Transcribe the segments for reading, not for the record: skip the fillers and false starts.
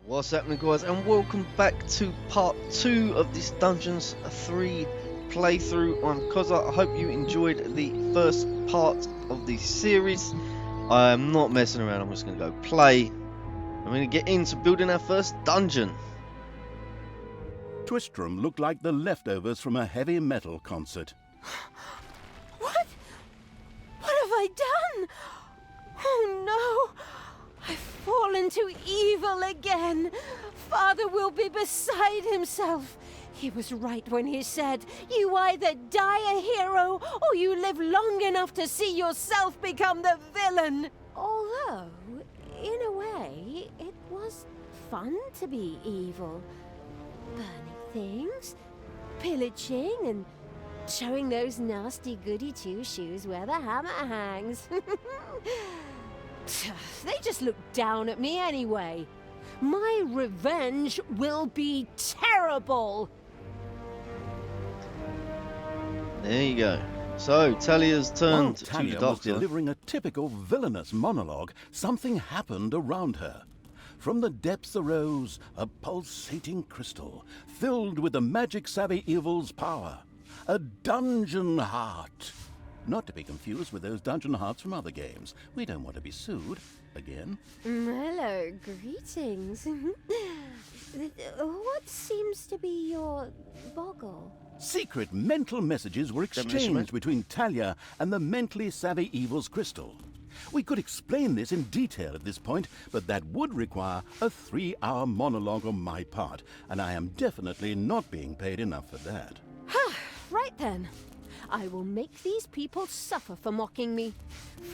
What's happening, guys, and welcome back to part 2 of this Dungeons 3 playthrough on Cozza. I hope you enjoyed the first part of the series. I am not messing around, I'm just going to go play. I'm going to get into building our first dungeon. Twistram looked like the leftovers from a heavy metal concert. What? What have I done? Oh no! I've fallen to evil again. Father will be beside himself. He was right when he said, you either die a hero or you live long enough to see yourself become the villain. Although, in a way, it was fun to be evil. Burning things, pillaging, and showing those nasty goody two-shoes where the hammer hangs. They just look down at me anyway. My revenge will be terrible. There you go. So, Talia's turned While to Talia the was doctor. delivering a typical villainous monologue, something happened around her. From the depths arose a pulsating crystal, filled with the magic-savvy evil's power. A dungeon heart. Not to be confused with those dungeon hearts from other games. We don't want to be sued. Again. Hello, greetings. What seems to be your boggle? Secret mental messages were exchanged between Talia and the mentally savvy evil's crystal. We could explain this in detail at this point, but that would require a 3-hour monologue on my part, and I am definitely not being paid enough for that. Right then. I will make these people suffer for mocking me.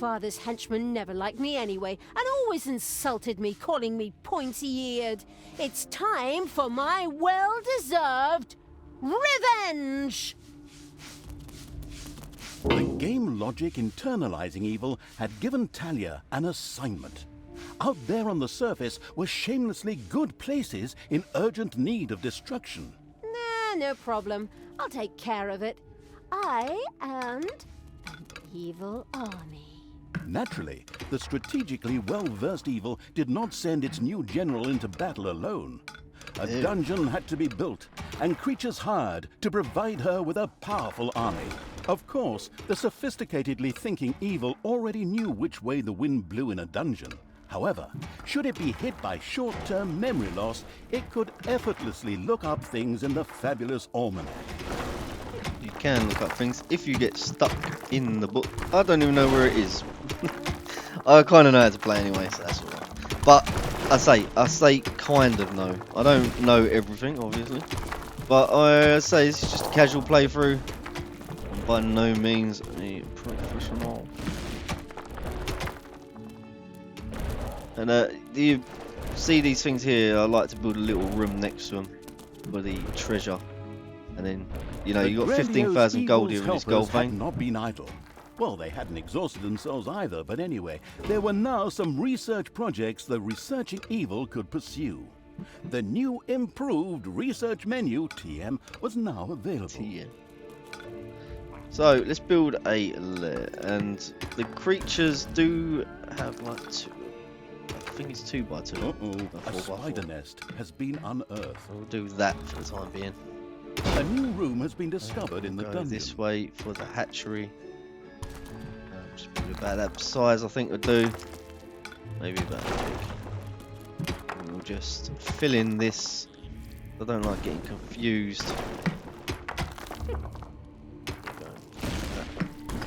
Father's henchmen never liked me anyway, and always insulted me, calling me pointy-eared. It's time for my well-deserved revenge! The game logic internalizing evil had given Talia an assignment. Out there on the surface were shamelessly good places in urgent need of destruction. Nah, no problem. I'll take care of it. I and an evil army. Naturally, the strategically well-versed evil did not send its new general into battle alone. A dungeon had to be built, and creatures hired to provide her with a powerful army. Of course, the sophisticatedly thinking evil already knew which way the wind blew in a dungeon. However, should it be hit by short-term memory loss, it could effortlessly look up things in the fabulous almanac. You can look up things if you get stuck in the book. I don't even know where it is. I kind of know how to play anyway, so that's alright. But I say kind of know. I don't know everything, obviously. But I say it's just a casual playthrough. I'm by no means a professional. And do you see these things here? I like to build a little room next to them for the treasure. And then, you know, you got 15,000 gold here in this gold had vein. not been idle. Well, they hadn't exhausted themselves either, but anyway, there were now some research projects the researching evil could pursue. The new improved research menu, TM, was now available. TM. So, let's build a lair. And the creatures do have like two. I think it's 2x2. Uh-oh, a spider nest has been unearthed. We'll do that for the time being. A new room has been discovered in the Go dungeon. this way for the hatchery. Just build about that size, I think would do. Maybe about that big. And we'll just fill in this. I don't like getting confused.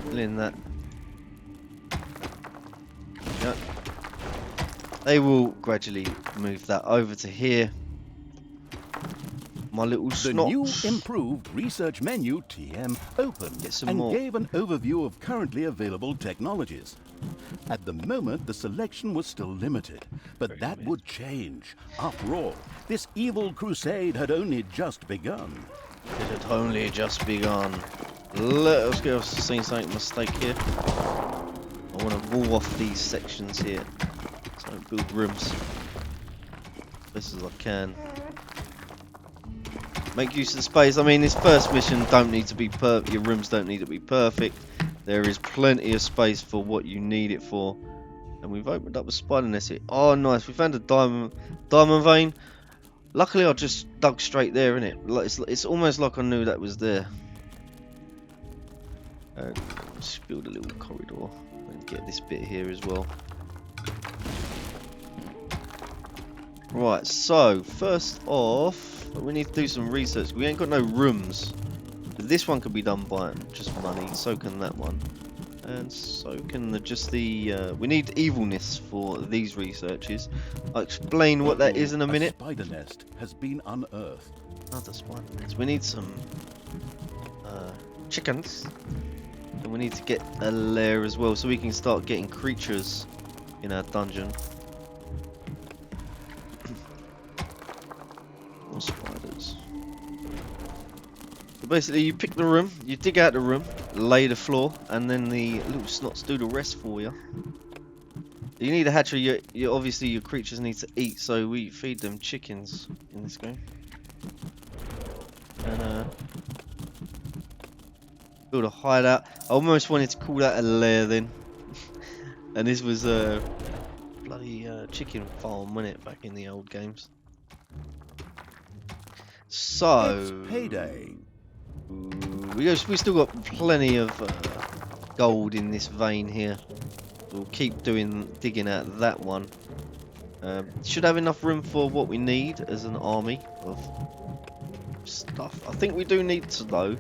Fill in that. Yep. They will gradually move that over to here. My little The snots. new improved research menu, TM, opened Get some and more. gave an overview of currently available technologies. At the moment, the selection was still limited, but that would change. After all, this evil crusade had only just begun. It had only just begun. Let us go. I've seen something mistake here. I want to wall off these sections here. So I build rooms. Best as I can. Make use of the space. I mean, this first mission don't need to be perfect. Your rooms don't need to be perfect. There is plenty of space for what you need it for. and we've opened up a spider nest here. Oh, nice. We found a diamond vein. Luckily, I just dug straight there, innit? Like, it's almost like I knew that was there. Just build a little corridor and get this bit here as well. Right, so first off, we need to do some research. We ain't got no rooms. But this one can be done by just money. So can that one, and so can we need evilness for these researches. I'll explain what that is in a minute. A spider nest has been unearthed. Another spider nest. We need some chickens, and we need to get a lair as well, so we can start getting creatures in our dungeon. More spiders. So basically, you pick the room, you dig out the room, lay the floor, and then the little snots do the rest for you. You need a hatchery. Obviously your creatures need to eat, so we feed them chickens in this game. And build a hideout. I almost wanted to call that a lair then. And this was a bloody chicken farm, wasn't it, back in the old games? So It's payday. we still got plenty of gold in this vein here. We'll keep digging out that one. Should have enough room for what we need as an army of stuff. I think we do need to though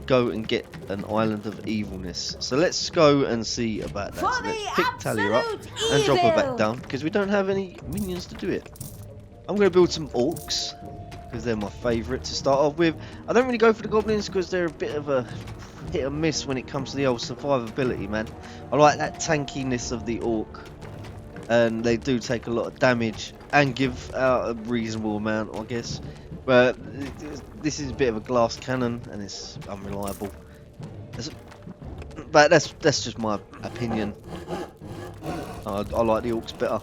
go and get an island of evilness. So let's go and see about that. So let's pick Talia up and drop her back down because we don't have any minions to do it. I'm going to build some orcs because they're my favourite to start off with. I don't really go for the goblins because they're a bit of a hit and miss when it comes to the old survivability, man. I like that tankiness of the orc, and they do take a lot of damage and give out a reasonable amount, I guess. But this is a bit of a glass cannon and it's unreliable. But that's just my opinion. I like the orcs better.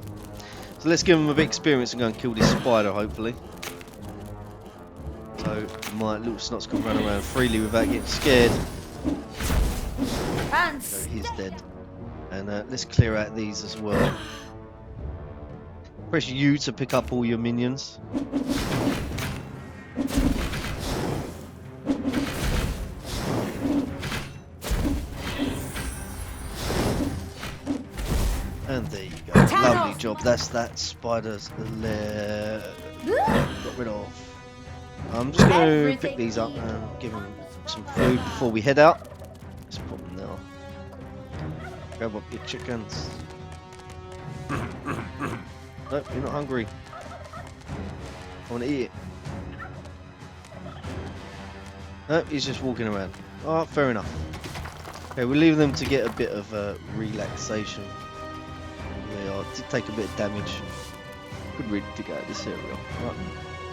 So let's give them a bit of experience and go and kill this spider, hopefully. So my little snots can run around freely without getting scared. So he's dead. And let's clear out these as well. Press U to pick up all your minions. And there you go. Lovely job. That's that spider's lair. Got rid of. I'm just going to pick these up and give them some food before we head out. Let's put them now. Grab up your chickens. Nope, you're not hungry. I want to eat it. Nope, he's just walking around. Oh, fair enough. Okay, we'll leave them to get a bit of relaxation. They did take a bit of damage. Could really dig out this area. Right.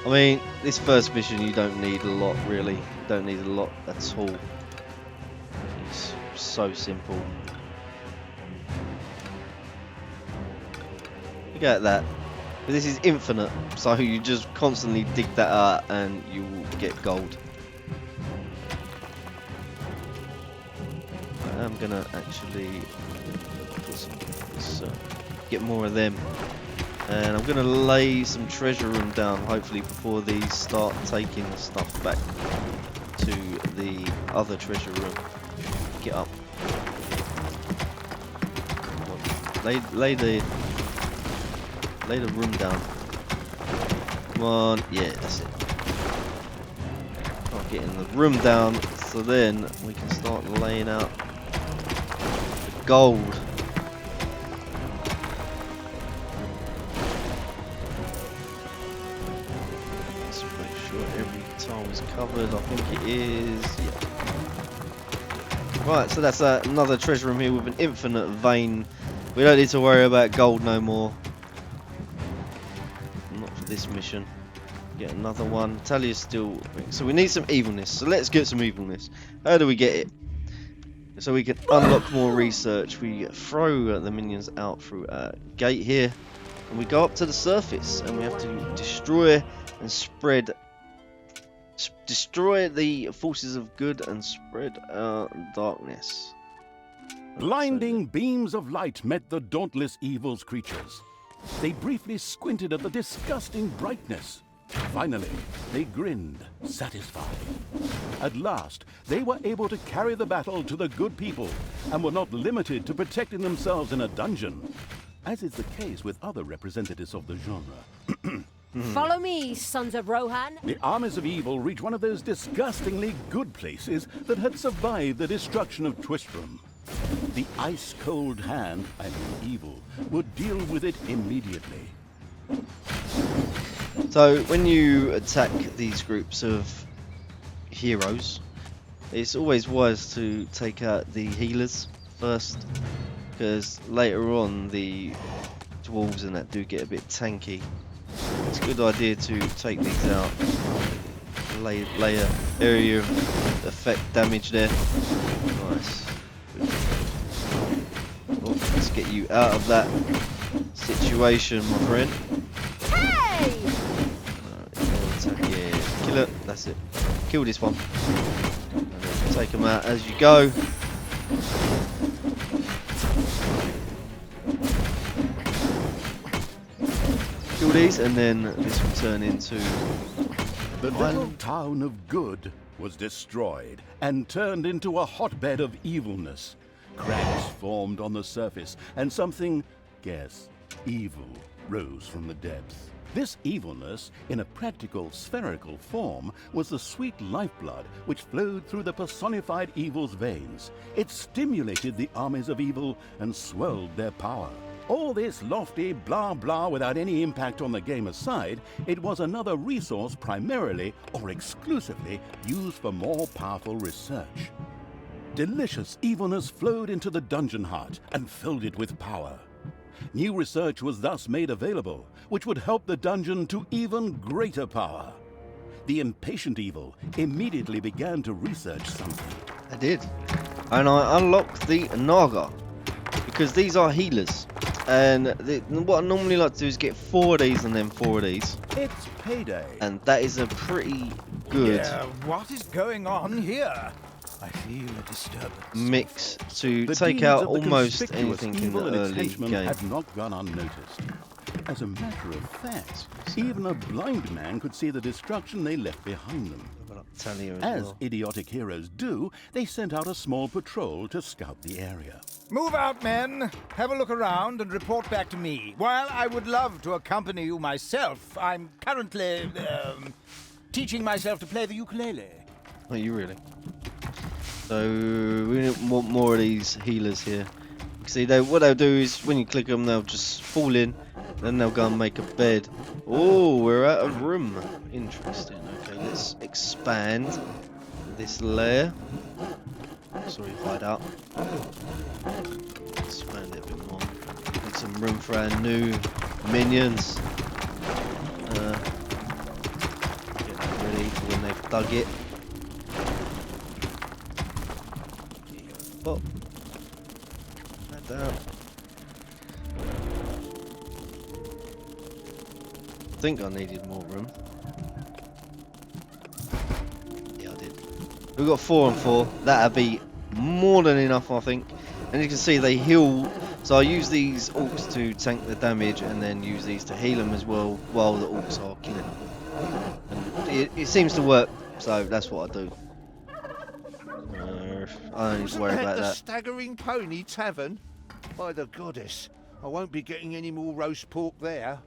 I mean, this first mission you don't need a lot, really. You don't need a lot at all. It's so simple. Look at that. This is infinite, so you just constantly dig that out and you will get gold. I'm gonna actually get more of them. And I'm going to lay some treasure room down, hopefully, before these start taking the stuff back to the other treasure room. Get up. Lay the room down. Come on. Yeah, that's it. Start getting the room down, so then we can start laying out the gold. Covered, I think it is. Yeah. Right, so that's another treasure room here with an infinite vein. We don't need to worry about gold no more. Not for this mission. Get another one. Talia's still. So we need some evilness. So let's get some evilness. How do we get it? So we can unlock more research. We throw the minions out through a gate here, and we go up to the surface, and we have to destroy and spread. Destroy the forces of good and spread darkness. Blinding beams of light met the dauntless evil's creatures. They briefly squinted at the disgusting brightness. Finally, they grinned, satisfied. At last, they were able to carry the battle to the good people and were not limited to protecting themselves in a dungeon, as is the case with other representatives of the genre. Follow me, sons of Rohan. The armies of evil reached one of those disgustingly good places that had survived the destruction of Twistram. The ice-cold hand, I mean evil, would deal with it immediately. So when you attack these groups of heroes, it's always wise to take out the healers first, because later on the dwarves and that do get a bit tanky. It's a good idea to take these out. Layer area of effect damage there. Nice. Oh, let's get you out of that situation, my friend. Hey! Yeah, kill it. That's it. Kill this one. And then take them out as you go. Kill these, and then this will turn into the little town of good was destroyed and turned into a hotbed of evilness. Cracks formed on the surface, and something, guess, evil rose from the depths. This evilness, in a practical spherical form, was the sweet lifeblood which flowed through the personified evil's veins. It stimulated the armies of evil and swelled their power. All this lofty blah blah without any impact on the game aside, it was another resource primarily or exclusively used for more powerful research. Delicious evilness flowed into the dungeon heart and filled it with power. New research was thus made available, which would help the dungeon to even greater power. The impatient evil immediately began to research something. I did. And I unlocked the Naga, because these are healers. And what I normally like to do is get 4 of these and then 4 of these. It's payday. And that is a pretty good what is going on here? I feel a disturbance. mix to The take deeds out of the almost conspicuous anything in evil the and its early henchmen game. had not gone unnoticed. As a matter of fact, even a blind man could see the destruction they left behind them. As idiotic heroes do, they sent out a small patrol to scout the area. Move out, men. Have a look around and report back to me. While I would love to accompany you myself, I'm currently teaching myself to play the ukulele. Are you really? So we want more of these healers here. See, what they'll do is when you click them, they'll just fall in, then they'll go and make a bed. Oh, we're out of room. Interesting. Okay, let's expand this lair. Sorry, hideout. Expand it a bit more. Need some room for our new minions. Get that ready for when they've dug it. Pop that down. I think I needed more room. Yeah, I did. We've got 4 and 4. That'll be more than enough, I think. And you can see they heal. So I use these orcs to tank the damage, and then use these to heal them as well while the orcs are killing them. And it seems to work, so that's what I do. I don't need to worry about the that. Staggering Pony Tavern? By the goddess, I won't be getting any more roast pork there.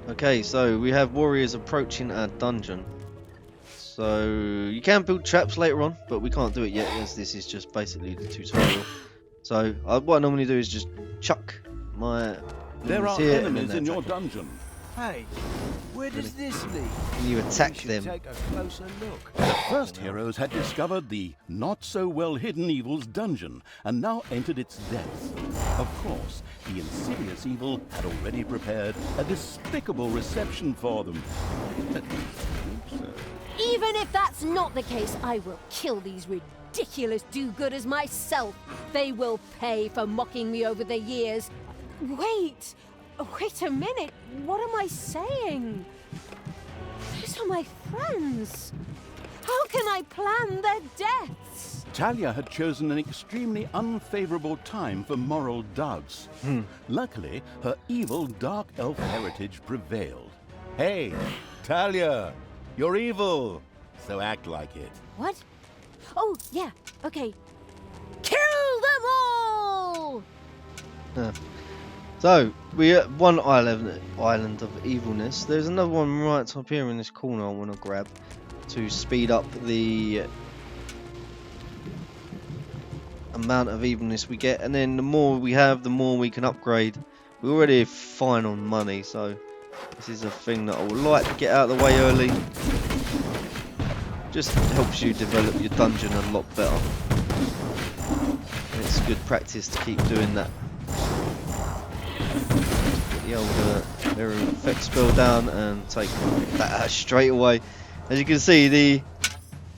Okay, so we have warriors approaching our dungeon. So you can build traps later on, but we can't do it yet, as this is just basically the tutorial. So what I normally do is just chuck my There are here enemies in your attack them. dungeon. Hey, where does this lead? And you attack We should them. take a closer look. The first heroes had discovered the not-so-well-hidden evil's dungeon and now entered its depths. Of course, the insidious evil had already prepared a despicable reception for them. At least I hope so. Even if that's not the case, I will kill these ridiculous do-gooders myself. They will pay for mocking me over the years. Wait a minute. What am I saying? Those are my friends. How can I plan their deaths? Talia had chosen an extremely unfavorable time for moral doubts. Luckily, her evil dark elf heritage prevailed. Hey, Talia, you're evil, so act like it. What? Oh, yeah, okay. Kill them all! So, we're at one island of evilness. There's another one right up here in this corner I want to grab to speed up the amount of evilness we get, and then the more we have, the more we can upgrade. We're already fine on money, so this is a thing that I would like to get out of the way early. Just helps you develop your dungeon a lot better. And it's good practice to keep doing that. Get the old area effect spell down and take that out straight away. As you can see, the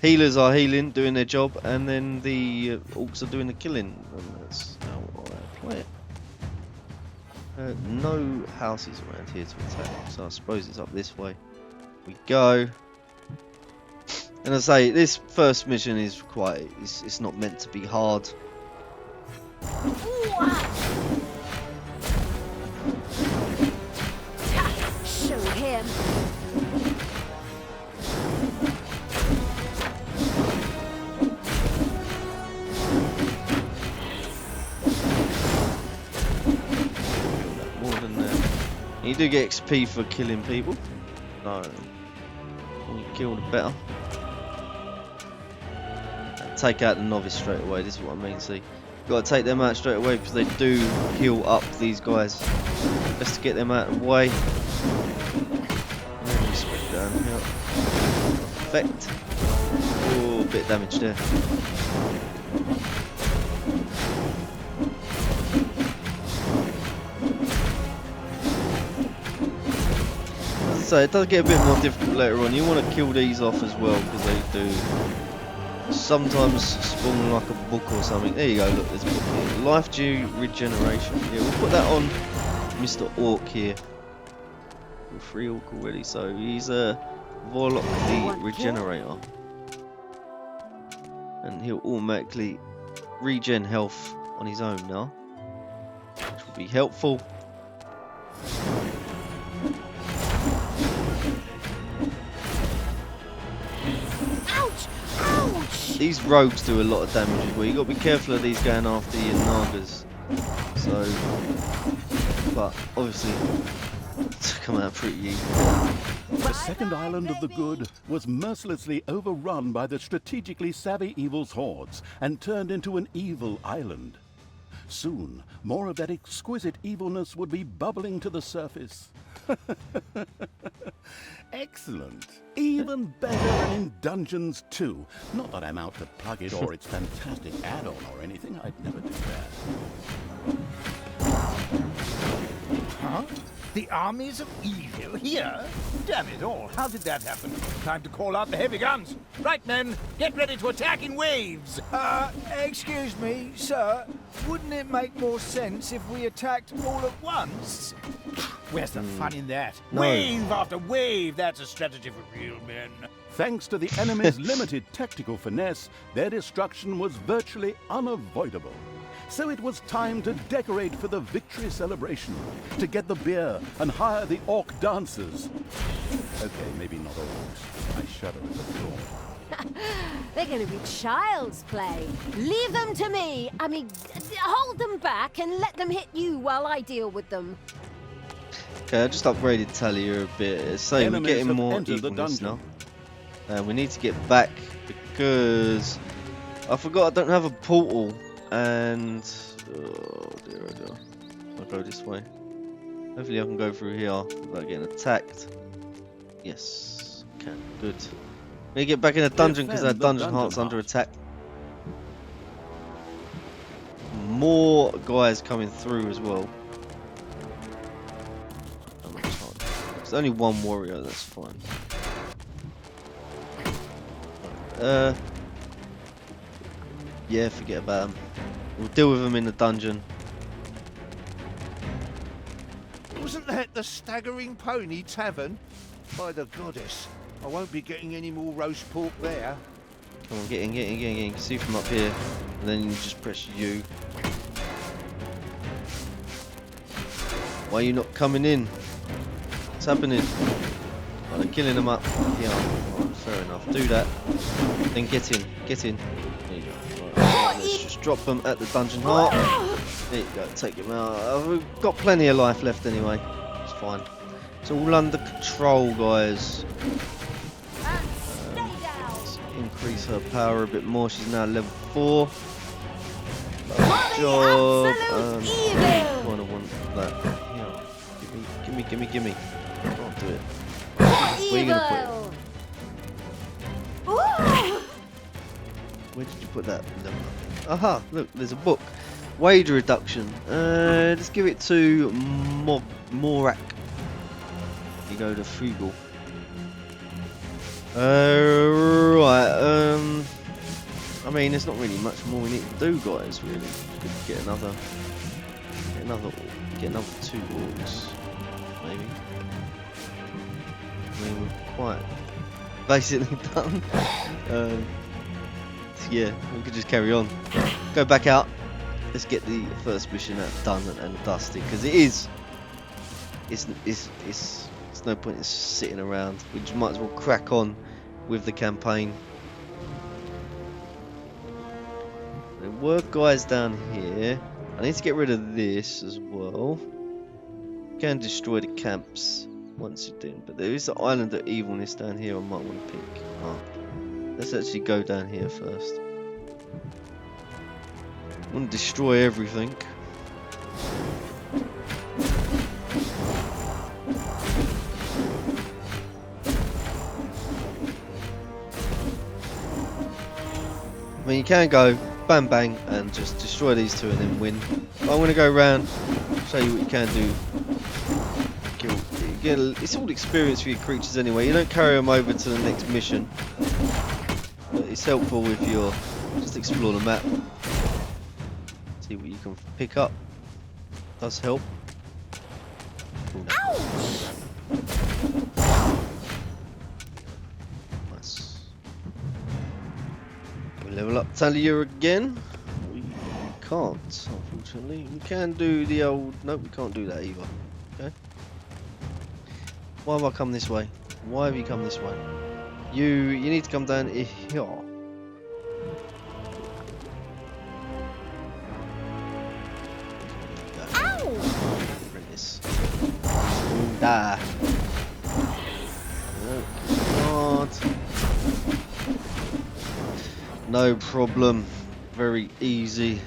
healers are healing, doing their job, and then the orcs are doing the killing. And that's how I play it. No houses around here to attack, so I suppose it's up this way. We go. And I say, this first mission is it's not meant to be hard. Show him. More than that. You do get XP for killing people. No. The more you kill, the better. Take out the novice straight away. This is what I mean. See, got to take them out straight away because they do heal up these guys. Best to get them out of the way. Spread down here. Effect. Oh, a bit of damage there. So it does get a bit more difficult later on. You want to kill these off as well because they do sometimes spawn like a book or something. There you go, look, there's a book here. Life due regeneration. Yeah, we'll put that on Mr. Orc here. We're 3 Orc already, so he's a Warlock the Regenerator. And he'll automatically regen health on his own now, which will be helpful. These rogues do a lot of damage as well. You got to be careful of these going after your Nagas. So, but obviously, it's come out pretty easy. The second island of the good was mercilessly overrun by the strategically savvy evil's hordes and turned into an evil island. Soon, more of that exquisite evilness would be bubbling to the surface. Excellent. Even better than in Dungeons 2. Not that I'm out to plug it or its fantastic add-on or anything. I'd never do that. Huh? The armies of evil here? Damn it all, how did that happen? Time to call out the heavy guns. Right, men, get ready to attack in waves. Excuse me, sir. Wouldn't it make more sense if we attacked all at once? Where's the fun in that? No. Wave after wave, that's a strategy for real men. Thanks to the enemy's limited tactical finesse, their destruction was virtually unavoidable. So it was time to decorate for the victory celebration, to get the beer and hire the orc dancers. Okay, maybe not orcs. I shudder at the thought. They're going to be child's play. Leave them to me. I mean, hold them back and let them hit you while I deal with them. Okay, I just upgraded Talia a bit. So we're Enemies getting have more entered the evilness now. dungeon. We need to get back because I forgot I don't have a portal. And oh dear, oh dear. I'll go this way. Hopefully I can go through here without getting attacked. Yes, can. Good. We get back in the dungeon because our dungeon heart's under attack. More guys coming through as well. There's only one warrior, that's fine. Yeah, forget about him. We'll deal with him in the dungeon. Wasn't that the Staggering Pony Tavern? By the goddess, I won't be getting any more roast pork there. Come on, get in. You can see from up here. And then you just press U. Why are you not coming in? What's happening? Oh, they're killing them up. Yeah, right, fair enough. Do that. Then get in. There you go. Right, let's just drop them at the dungeon heart. There you go, take him out. We've got plenty of life left anyway. It's fine. It's all under control, guys. Let's increase her power a bit more. She's now level 4. Job. Kind of want that. Yeah. Gimme. I'll do it. Where are you gonna put it? Where did you put that? Aha! Look, there's a book. Wage reduction. Let's give it to Morak. You go to Frugal. Right. I mean, there's not really much more we need to do, guys. Really, could get another 2 orcs, maybe. I mean, we're quite basically done. Yeah, we could just carry on. Go back out. Let's get the first mission done and dusted, because it's no point in sitting around. We just might as well crack on with the campaign. There were guys down here. I need to get rid of this as well. You can destroy the camps once you're done, but there is an island of evilness down here I might want to pick up. Let's actually go down here first. I want to destroy everything. I mean, you can go bang bang and just destroy these two and then win. But I'm going to go around, show you what you can do. It's all experience for your creatures anyway. You don't carry them over to the next mission, but it's helpful if you're just explore the map, see what you can pick up. Does help. Nice. We level up Talia again. We can't, unfortunately. We can do the old. Nope, we can't do that either. Okay. Why have I come this way? Why have you come this way? You need to come down here. Bring this. Die. Oh, God. No problem. Very easy.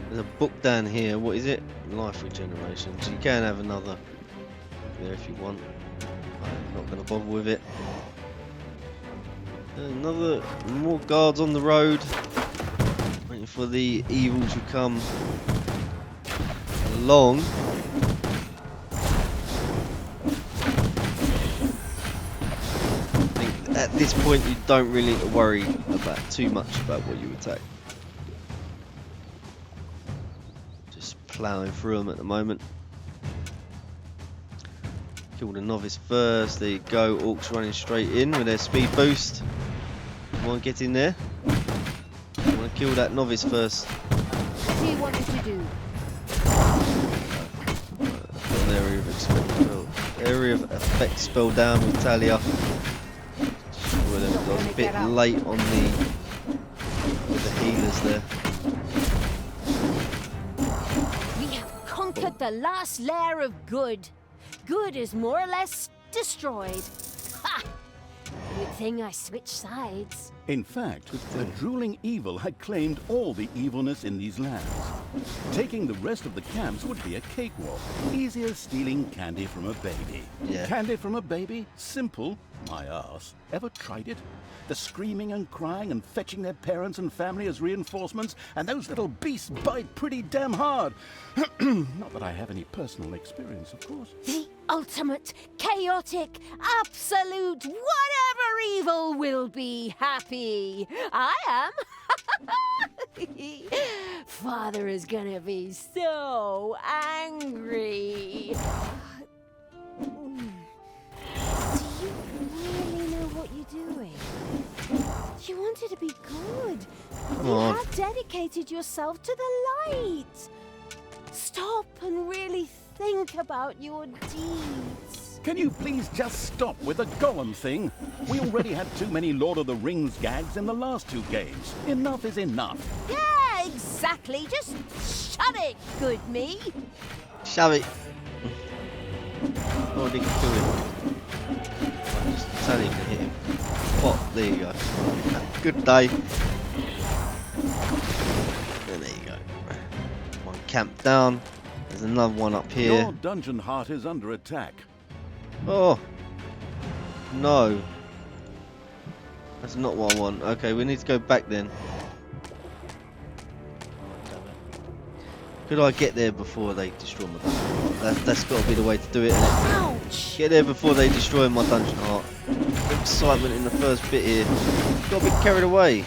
There's a book down here. What is it? Life regeneration. So you can have another there if you want. I'm not going to bother with it. More guards on the road, waiting for the evil to come along. I think at this point you don't really need to worry about too much about what you attack. Just ploughing through them at the moment. Kill the novice first. There you go. Orcs running straight in with their speed boost. Come on, get in there. I want to kill that novice first. What do you want me to do? Area of effect spell down with Talia. Well, I was a bit late on with the healers there. We have conquered the last lair of good. Good is more or less destroyed. Ha! Good thing I switched sides. In fact, the drooling evil had claimed all the evilness in these lands. Taking the rest of the camps would be a cakewalk. Easy as stealing candy from a baby. Yeah. Candy from a baby? Simple. My arse. Ever tried it? The screaming and crying and fetching their parents and family as reinforcements, and those little beasts bite pretty damn hard. Not that I have any personal experience, of course. The ultimate, chaotic, absolute, whatever evil will be happy. I am. Father is gonna be so angry. Do you dedicated yourself to the light. Stop and really think about your deeds. Can you please just stop with the golem thing? We already had too many Lord of the Rings gags in the last 2 games. Enough is enough. Yeah, exactly. Just shut it, good me. Shove it. Oh, they can kill him. Just tell him to hit him. Oh, there you go. Good day. And there you go. One camp down. There's another one up here. Your dungeon heart is under attack. Oh. No. That's not what I want. Okay, we need to go back then. Could I get there before they destroy my dungeon heart? That's got to be the way to do it, innit? Ouch! Get there before they destroy my dungeon heart. Excitement in the first bit here. Got a bit carried away.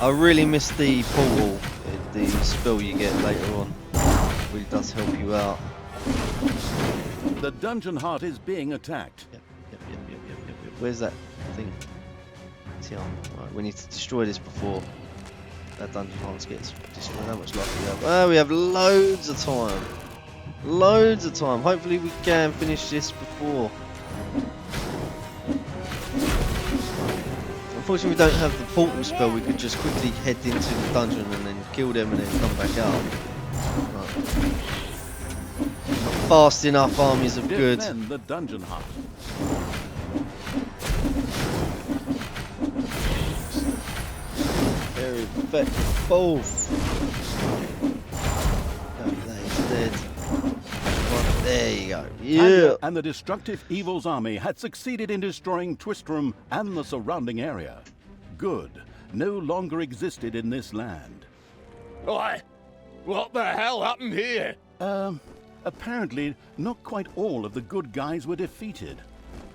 I really missed the portal, the spell you get later on. It really does help you out. The dungeon heart is being attacked. Yep. Where's that thing? It's here. Right, we need to destroy this before that dungeon heart gets destroyed. How much life do we have? Oh, we have loads of time. Loads of time. Hopefully we can finish this before. Unfortunately we don't have the portal spell. We could just quickly head into the dungeon and then kill them and then come back out. Right. Not fast enough armies of good. Defend the dungeon heart. Very effective. Both. He's dead. Right, there you go. Yeah. Tanya and the destructive evil's army had succeeded in destroying Twistram and the surrounding area. Good no longer existed in this land. Why? What the hell happened here? Apparently, not quite all of the good guys were defeated.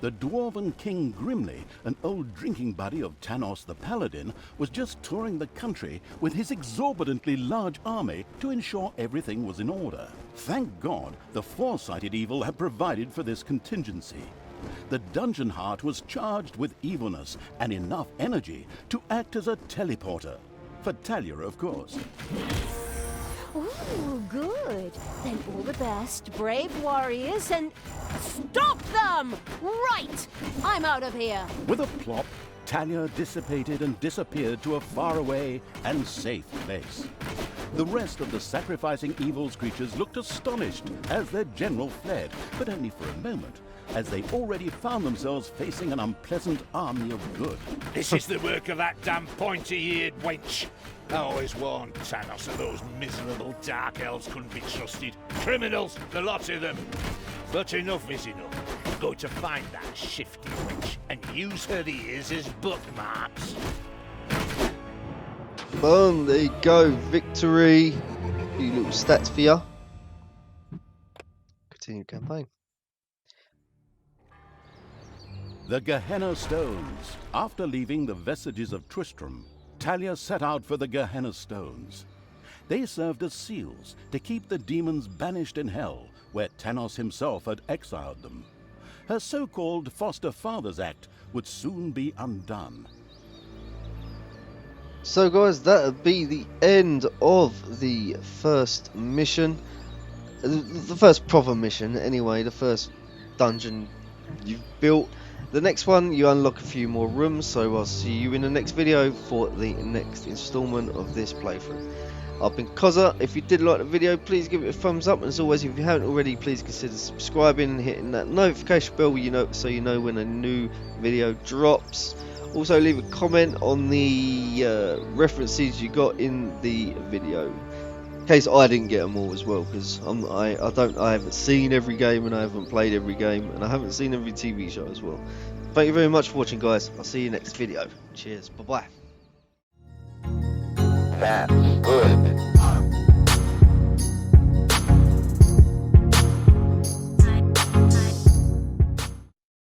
The dwarven King Grimly, an old drinking buddy of Tanos the Paladin, was just touring the country with his exorbitantly large army to ensure everything was in order. Thank God the foresighted evil had provided for this contingency. The dungeon heart was charged with evilness and enough energy to act as a teleporter. For Talia, of course. Ooh, good. Then all the best, brave warriors, and stop them! Right! I'm out of here. With a plop, Talia dissipated and disappeared to a faraway and safe place. The rest of the sacrificing evil's creatures looked astonished as their general fled, but only for a moment, as they already found themselves facing an unpleasant army of good. This is the work of that damn pointy-eared wench. I always warned Tanos that those miserable dark elves couldn't be trusted. Criminals, the lot of them. But enough is enough. I'm going to find that shifty wench and use her ears as bookmarks. Boom, there you go. Victory. A few little stats for you. Continue campaign. The Gehenna Stones. After leaving the vestiges of Twistram, Talia set out for the Gehenna Stones. They served as seals to keep the demons banished in hell, where Tanos himself had exiled them. Her so-called Foster Fathers Act would soon be undone. So guys, that'll be the end of the first mission. The first proper mission anyway, the first dungeon you've built. The next one, you unlock a few more rooms, so I'll see you in the next video for the next installment of this playthrough. I've been Cozza. If you did like the video, please give it a thumbs up, and as always, if you haven't already, please consider subscribing and hitting that notification bell so you know when a new video drops. Also, leave a comment on the references you got in the video, in case I didn't get them all as well, because I haven't seen every game and I haven't played every game and I haven't seen every TV show as well. Thank you very much for watching, guys. I'll see you next video. Cheers. Bye bye. That's good.